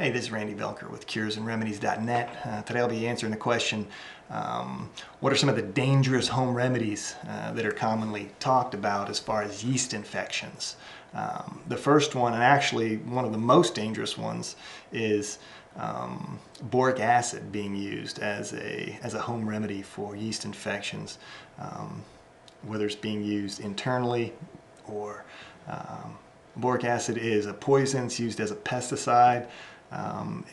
Hey, this is Randy Velker with curesandremedies.net. Today I'll be answering the question, what are some of the dangerous home remedies that are commonly talked about as far as yeast infections? The first one, and actually one of the most dangerous ones, is boric acid being used as a home remedy for yeast infections, whether it's being used internally or boric acid is a poison. It's used as a pesticide.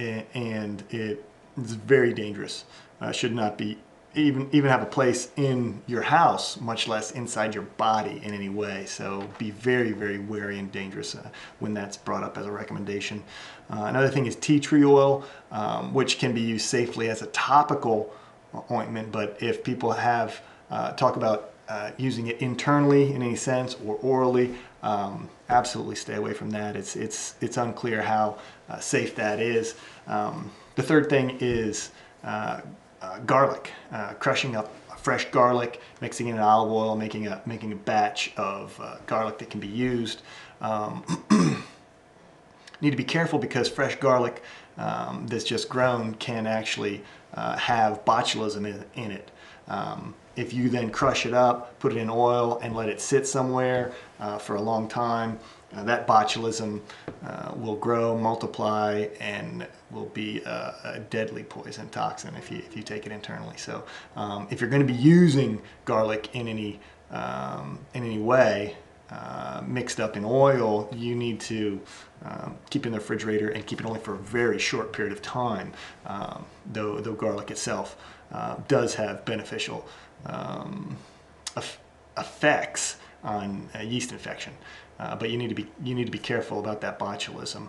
And it is very dangerous. Should not be even have a place in your house, much less inside your body in any way. So be very, very wary and dangerous when that's brought up as a recommendation. Another thing is tea tree oil, which can be used safely as a topical ointment, but if people have talk about using it internally in any sense or orally, absolutely stay away from that. It's unclear how safe that is. The third thing is garlic. Crushing up fresh garlic, mixing it in olive oil, making a batch of garlic that can be used. Need to be careful because fresh garlic that's just grown can actually have botulism in it. If you then crush it up, put it in oil, and let it sit somewhere for a long time, that botulism will grow, multiply, and will be a deadly poison toxin if you take it internally. So if you're going to be using garlic in any way, mixed up in oil, you need to keep it in the refrigerator and keep it only for a very short period of time, though garlic itself does have beneficial effects on yeast infection, but you need to be careful about that botulism.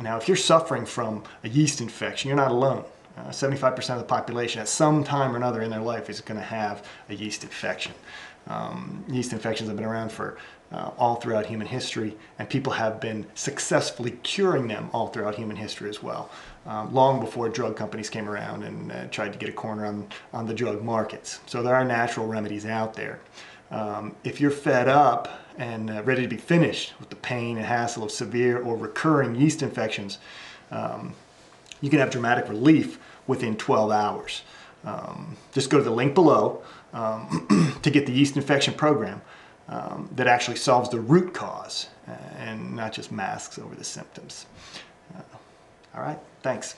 Now, if you're suffering from a yeast infection, you're not alone. 75% of the population at some time or another in their life is going to have a yeast infection. Yeast infections have been around for all throughout human history, and people have been successfully curing them all throughout human history as well, long before drug companies came around and tried to get a corner on the drug markets. So there are natural remedies out there. If you're fed up and ready to be finished with the pain and hassle of severe or recurring yeast infections, you can have dramatic relief within 12 hours. Just go to the link below to get the yeast infection program that actually solves the root cause and not just masks over the symptoms. All right, thanks.